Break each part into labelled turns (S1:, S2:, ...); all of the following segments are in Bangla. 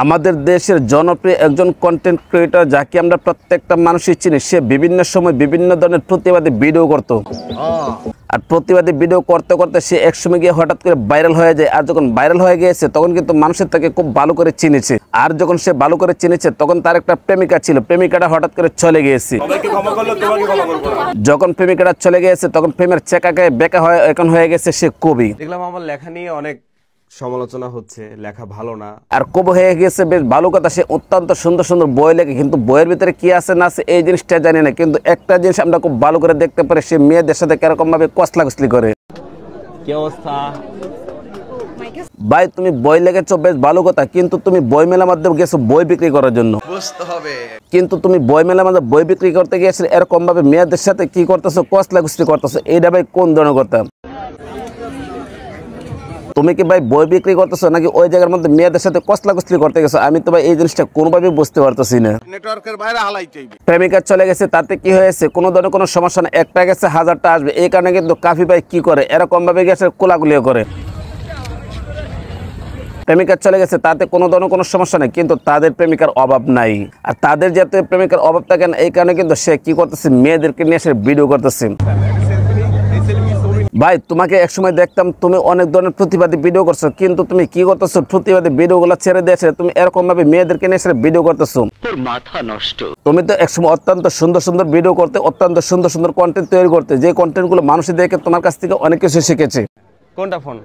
S1: আমাদের দেশের জনপ্রিয় একজন কন্টেন্ট ক্রিয়েটর যাকে আমরা প্রত্যেকটা মানুষই চিনি, সে বিভিন্ন সময় বিভিন্ন ধরনের প্রতিবাদী ভিডিও করত। আর প্রতিবাদী ভিডিও করতে করতে সে একসময় গিয়ে হঠাৎ করে ভাইরাল হয়ে যায়। আর যখন ভাইরাল হয়ে গিয়েছে তখন কিন্তু মানুষের তাকে খুব ভালো করে চিনেছে। আর যখন সে ভালো করে চিনেছে তখন তার একটা প্রেমিকা ছিল, প্রেমিকাটা হঠাৎ করে চলে গিয়েছে। যখন প্রেমিকাটা চলে গিয়েছে তখন প্রেমের চেকাকে বেকা হয়ে এখন হয়ে গেছে সে কবি।
S2: দেখলাম আমার লেখা নিয়ে অনেক সমালোচনা হচ্ছে, লেখা ভালো না।
S1: আর কবি হয়ে গেছে, বেশ ভালো কথা। সে অত্যন্ত সুন্দর সুন্দর বই লেখে, কিন্তু বইয়ের ভিতরে কি আছে না আছে এই জিনিসটা জানি না। কিন্তু একটা জিনিস আমরা খুব ভালো করে দেখতে পারি, সে মেয়েদের সাথে কিরকম ভাবে কসলাকসলি করে।
S2: কি অবস্থা
S1: ভাই, তুমি বই লেগেছো বেশ ভালো কথা, কিন্তু তুমি বই মেলার মধ্যে গেছো বই বিক্রি করার জন্য।
S2: বুঝতে হবে।
S1: কিন্তু তুমি বই মেলার মধ্যে বই বিক্রি করতে গিয়েছো, এরকম ভাবে মেয়েদের সাথে কি করতেছো, কসলাকসলি করতেছো। এইটা ভাই কোন ধরনের কথা? তুমি কি ভাই বই বিক্রি করতেছো নাকি ওই জায়গার মধ্যে মেয়েদের সাথে কসলাকসলি করতে গেছো? আমি তো ভাই এই জিনিসটা কোনোভাবেই বুঝতে পারতেছি না।
S2: নেটওয়ার্কের বাইরে হালাইতেই
S1: প্রেমিকা চলে গেছে, তাতে কি হয়েছে? কোনো ধরনের কোনো সমস্যা না, একটা গেছে হাজারটা আসবে। এই কারণে কিন্তু কাফি ভাই কি করে, এরকম ভাবে গেছে কোলাগুলিও করে। প্রেমিকা চলে গেছে, তাতে কোনো ধরনের কোনো সমস্যা নেই, কিন্তু তাদের প্রেমিকার অভাব নাই। আর তাদের যাতে প্রেমিকার অভাব থাকে না, এই কারণে কিন্তু সে কি করতেছে, মেয়েদেরকে নিয়ে এসে ভিডিও করতেছে। ভাই, তোমাকে একসময় দেখতাম তুমি অনেক ধরনের প্রতিবাদী ভিডিও করছো, কিন্তু তুমি কি করতেছো, প্রতিবাদী ভিডিওগুলো ছেড়ে দিয়েছে তুমি এরকম ভাবে মেয়েদেরকে নিয়ে এসে ভিডিও করতেছো। তোর মাথা নষ্ট। তুমি তো একসময় অত্যন্ত সুন্দর সুন্দর ভিডিও করতে, অত্যন্ত সুন্দর সুন্দর কন্টেন্ট তৈরি করতে, যে কন্টেন্টগুলো মানুষ দেখে তোমার কাছ থেকে অনেক কিছু শিখেছে।
S2: কোনটা ফোন?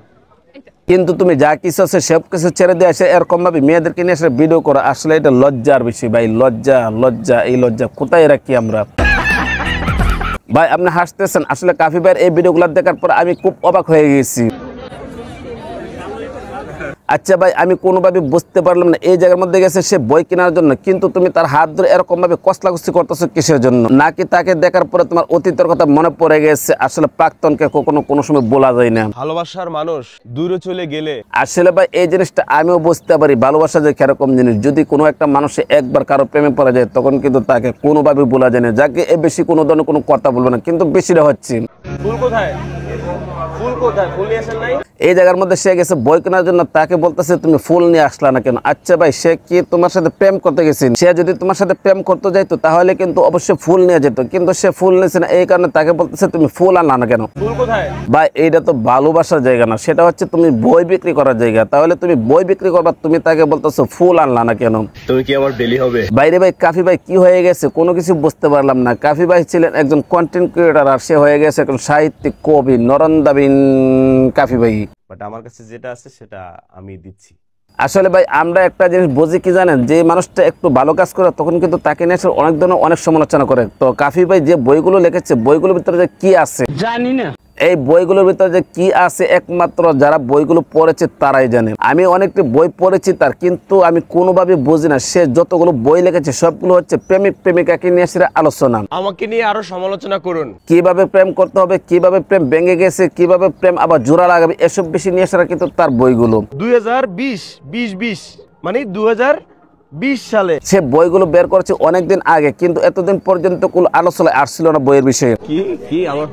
S1: কিন্তু তুমি যা কিছু আছে সব কিছু ছেড়ে দিয়ে আসে এরকম ভাবে মেয়েদেরকে নিয়ে এসে ভিডিও করো। আসলে এটা লজ্জার বিষয় ভাই, লজ্জা লজ্জা। এই লজ্জা কোথায় রাখি আমরা? ভাই, আপনি হাসতেছেন, আসলে কাফি ভাইয়ের এই ভিডিওগুলো দেখার পর আমি খুব অবাক হয়ে গেছি। আচ্ছা ভাই, আমি কোনোভাবে বুঝতে পারলাম না এই জায়গার মধ্যে গেছে সে বই কেনার জন্য, কিন্তু তুমি তার হাত ধরে এরকম ভাবে কসলাকসি করতেছো কিসের জন্য? নাকি তাকে দেখার পরে তোমার অতীতের কথা মনে পড়ে গেছে? আসলে প্রাক্তনকে কখনো কোনো সময় বলা যায় না।
S2: ভালোবাসার মানুষ দূরে চলে গেলে
S1: আসলে ভাই এই জিনিসটা আমিও বুঝতে পারি, ভালোবাসা যে কিরকম জিনিস। যদি কোনো একটা মানুষে একবার কারো প্রেমে পড়া যায় তখন কিন্তু তাকে কোনোভাবে বলা যায় না, যাকে এ বেশি কোনো ধরনের কোনো কথা বলবে না। কিন্তু বেশিটা হচ্ছে
S2: ফুল কোথায়? ফুল কোথায়? ফুল নিয়ে আসেন নাই?
S1: এই জায়গার মধ্যে সে গেছে বই কেনার জন্য, তাকে বলতেছে তুমি ফুল নিয়ে আসলা না কেন? আচ্ছা ভাই, সে কি তোমার সাথে প্রেম করতে গেছে? সে যদি তোমার সাথে প্রেম করতে যাইতো তাহলে কিন্তু অবশ্যই ফুল নিয়ে যেত, কিন্তু সে ফুল নিয়েছে না, এই কারণে তাকে বলতেছে তুমি ফুল আনলা না কেন?
S2: ফুল কোথায়?
S1: ভাই, এইটা তো ভালোবাসার জায়গা না, সেটা হচ্ছে তুমি বই বিক্রি করার জায়গা। তাহলে তুমি বই বিক্রি করবা, তুমি তাকে বলতেছো ফুল আনলা না কেন?
S2: তুমি কি আমার ডেলি হবে?
S1: বাইরে ভাই, কাফি ভাই কি হয়ে গেছে কোনো কিছু বুঝতে পারলাম না। কাফি ভাই ছিলেন একজন কন্টেন্ট ক্রিয়েটর, আর সে হয়ে গেছে একজন সাহিত্যিক, কবি, নরন্দাবিন কাফি ভাই।
S2: বাট আমার কাছে যেটা আছে সেটা আমি দিচ্ছি।
S1: আসলে ভাই, আমরা একটা জিনিস বুঝি কি জানেন, যে মানুষটা একটু ভালো কাজ করে তখন কিন্তু তাকে নিয়ে অনেক ধরনের অনেক সমালোচনা করে। তো কাফি ভাই যে বইগুলো লিখেছে, বইগুলোর ভিতরে যে কি আছে জানি না। এই বইগুলোর ভিতরে যে কি আছে একমাত্র যারা বইগুলো পড়েছে তারাই জানে। আমি অনেকটি বই পড়েছি তার, কিন্তু আমি কোনোভাবে বুঝি না সে যতগুলো বই লিখেছে সবগুলো হচ্ছে প্রেমিক প্রেমিকাকে নিয়ে এসে আলোচনা।
S2: আমাকে নিয়ে আরো সমালোচনা করুন,
S1: কিভাবে প্রেম করতে হবে, কিভাবে প্রেম ভেঙে গেছে, কিভাবে প্রেম আবার জোড়া লাগাবে, এসব বেশি নিয়ে আসা কিন্তু তার বইগুলো।
S2: 2020 মানে 2020 সালে
S1: সে বইগুলো বের করেছে অনেকদিন আগে, কিন্তু এতদিন পর্যন্ত কোনো আলোচনা আসছিল না বইয়ের বিষয়ে।
S2: কি আমার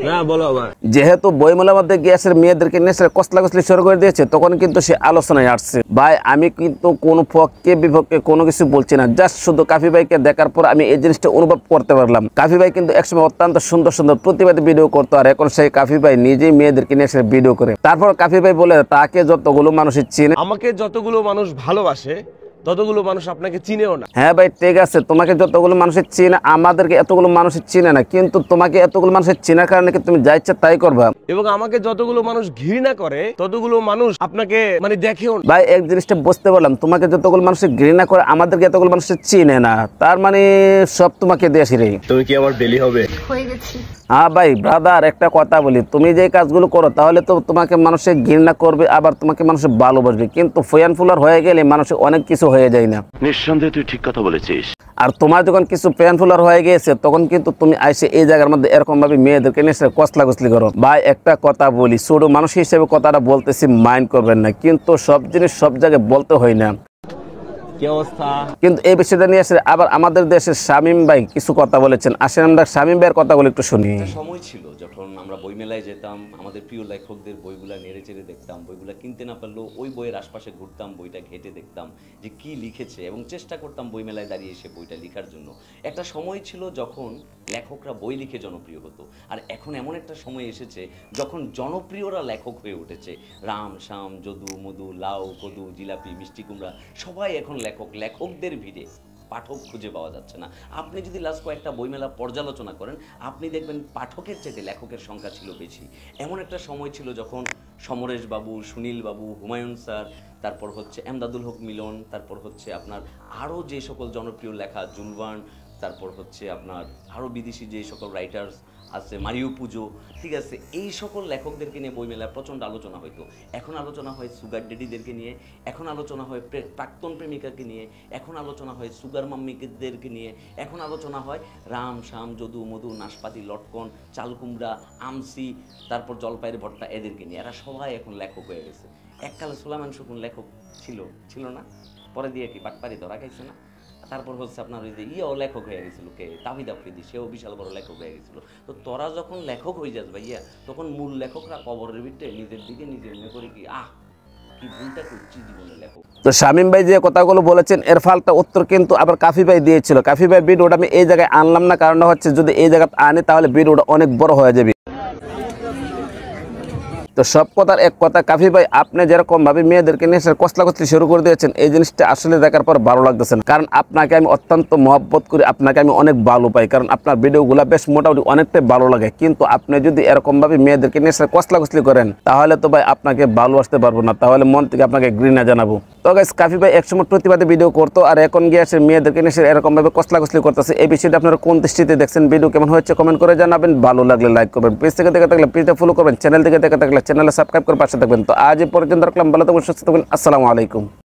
S2: না বলো আবার।
S1: যেহেতু বইমেলার মধ্যে গিয়েছে মেয়েদেরকে নিয়ে কসলাকসলি শুরু করে দিয়েছে, তখন কিন্তু সে আলোচনায় আসছে। ভাই, আমি কিন্তু কোনো পক্ষে বিপক্ষে কোনো কিছু বলছি না, জাস্ট শুধু কাফি ভাইকে দেখার পর আমি এই জিনিসটা অনুভব করতে পারলাম। কাফি ভাই কিন্তু একসময় অত্যন্ত সুন্দর সুন্দর প্রতিবাদী ভিডিও করতো, আর এখন সেই কাফি ভাই নিজেই মেয়েদেরকে নিয়ে এসে ভিডিও করে। তারপর কাফি ভাই বলে তাকে যতগুলো মানুষ চিনে,
S2: আমাকে যতগুলো মানুষ ভালোবাসে ততগুলো মানুষ আপনাকে চিনেও না।
S1: হ্যাঁ ভাই, ঠিক আছে, তোমাকে যতগুলো মানুষের চিনে, আমাদেরকে এতগুলো মানুষের চিনে না, কিন্তু তোমাকে এতগুলো মানুষের চেনার কারণে কি তুমি যা ইচ্ছা তাই করবা?
S2: এবং আমাকে যতগুলো মানুষ ঘৃণা করে ততগুলো মানুষ আপনাকে মানে দেখেও না।
S1: ভাই, এক জিনিসটা বুঝতে পারলাম, তোমাকে যতগুলো মানুষের ঘৃণা করে আমাদেরকে এতগুলো মানুষের চিনে না, তার মানে সব তোমাকে দেশি রে।
S2: তুমি কি আমার ডেলি হবে?
S3: হয়ে গেছি।
S1: হ্যাঁ ভাই ব্রাদার, একটা কথা বলি, তুমি যে কাজগুলো করো তাহলে তো তোমাকে মানুষের ঘৃণা করবে, আবার তোমাকে মানুষের ভালোবাসবে, কিন্তু ফয়ান ফুলার হয়ে গেলে মানুষের অনেক কিছু হয়ে যায় না।
S4: নিঃসন্দেহে তুই ঠিক কথা বলেছিস।
S1: আর তোমার যখন কিছু ফ্যান ফুলার হয়ে গেছে তখন কিন্তু তুমি আইসে এই জায়গার মধ্যে এরকম ভাবে মেয়েদেরকে নিয়ে কসলাকসলি করো। ভাই, একটা কথা বলি, ছোট মানুষ হিসেবে কথাটা বলতেছি, মাইন্ড করবেন না, কিন্তু সব জিনিস সব জায়গায় বলতে হয় না।
S3: কি অবস্থা?
S1: কিন্তু এই বিষয়টা নিয়ে এসে আবার আমাদের দেশের শামীম ভাই কিছু কথা বলেছেন। আসেন আমরা শামীম ভাইয়ের কথাগুলো একটু শুনি।
S5: সময় ছিল যখন আমরা বইমেলায় যেতাম, আমাদের প্রিয় লেখকদের বইগুলা নেড়ে চেড়ে দেখতাম, বইগুলা কিনতে না পারলেও ওই বইয়ের আশপাশে ঘুরতাম, বইটা ঘেটে দেখতাম যে কি লিখেছে এবং চেষ্টা করতাম বইমেলায় দাঁড়িয়ে এসে বইটা লেখার জন্য। একটা সময় ছিল যখন লেখকরা বই লিখে জনপ্রিয় হতো, আর এখন এমন একটা সময় এসেছে যখন জনপ্রিয়রা লেখক হয়ে উঠেছে। রাম শ্যাম যদু মধু লাউ কদু জিলাপি মিষ্টি কুমড়া সবাই এখন লেখক। লেখকদের ভিড়ে পাঠক খুঁজে পাওয়া যাচ্ছে না। আপনি যদি লাস্ট কয়েকটা বইমেলা পর্যালোচনা করেন, আপনি দেখবেন পাঠকের চাইতে লেখকের সংখ্যা ছিল বেশি। এমন একটা সময় ছিল যখন সমরেশ বাবু, সুনীল বাবু, হুমায়ুন স্যার, তারপর হচ্ছে এমদাদুল হক মিলন, তারপর হচ্ছে আপনার আরও যে সকল জনপ্রিয় লেখা জুলবান, তারপর হচ্ছে আপনার আরও বিদেশি যে সকল রাইটার্স আছে, মারিও পুজো, ঠিক আছে, এই সকল লেখকদেরকে নিয়ে বইমেলায় প্রচণ্ড আলোচনা হইতো। এখন আলোচনা হয় সুগার ডেডিদেরকে নিয়ে, এখন আলোচনা হয় প্রাক্তন প্রেমিকাকে নিয়ে, এখন আলোচনা হয় সুগার মাম্মিদেরকে নিয়ে, এখন আলোচনা হয় রাম শ্যাম যদু মধু নাশপাতি লটকন চালকুমড়া আমসি, তারপর জলপাইয়ের ভর্তা, এদেরকে নিয়ে। এরা সবাই এখন লেখক হয়ে গেছে। এককালে সুলাইমান শকুন লেখক ছিল না? পরে দিয়ে কি পাটপাড়ি ধরা খাইছে না? তারপর হচ্ছে আপনার ওই যে লেখক হয়ে গেছিল কে, তাহিদ আফ্রিদি, সেও বিশাল বড় লেখক হয়ে গেছিল। তো তোরা যখন লেখক হয়ে যাস ভাইয়া, তখন মূল লেখকরা কবরের ভিতরে নিজের দিকে নিজে মনে করে কি কি ভুলটা করছি জীবনে লেখক।
S1: তো শামীম ভাই যে কথাগুলো বলেছেন এর ফালটা উত্তর কিন্তু আবার কাফি ভাই দিয়েছিল। কাফি ভাই ভিডিওটা আমি এই জায়গায় আনলাম না, কারণ হচ্ছে যদি এই জায়গায় আনি তাহলে ভিডিওটা অনেক বড় হয়ে যাবে। তো সব কথার এক কথা, কাফি ভাই আপনি যেরকম ভাবে মেয়েদেরকে নিয়ে কসলাকসলি শুরু করে দিয়েছেন, এই জিনিসটা আসলে দেখার পর ভালো লাগতেছে না। কারণ আপনাকে আমি অত্যন্ত মহব্বত করি, আপনাকে আমি অনেক ভালো পাই, কারণ আপনার ভিডিওগুলো বেশ মোটামুটি অনেকটাই ভালো লাগে। কিন্তু আপনি যদি এরকম ভাবে মেয়েদেরকে নিয়ে কসলাকসলি করেন, তাহলে তো ভাই আপনাকে ভালোবাসতে পারবো না, তাহলে মন থেকে আপনাকে ঘৃণা জানাবো। তো গাইস, কাফি ভাই একসময় প্রতিবাদী ভিডিও করতো, আর এখন গিয়ে এসে মেয়েদেরকে নিয়ে এরকম ভাবে কসলাকসলি করতেছে। এই বিষয়টা আপনারা কোন দৃষ্টিতে দেখছেন? ভিডিও কেমন হয়েছে কমেন্ট করে জানাবেন। ভালো লাগলে লাইক করবেন, পেজ থেকে দেখে থাকলে পেজটা ফলো করবেন, চ্যানেল থেকে দেখে থাকলে চ্যানেলে সাবস্ক্রাইব করে পাশে থাকবেন। তো আজ এই পর্যন্ত রাখলাম, ভালো থাকবেন, সুস্থ থাকবেন, আসসালামু আলাইকুম।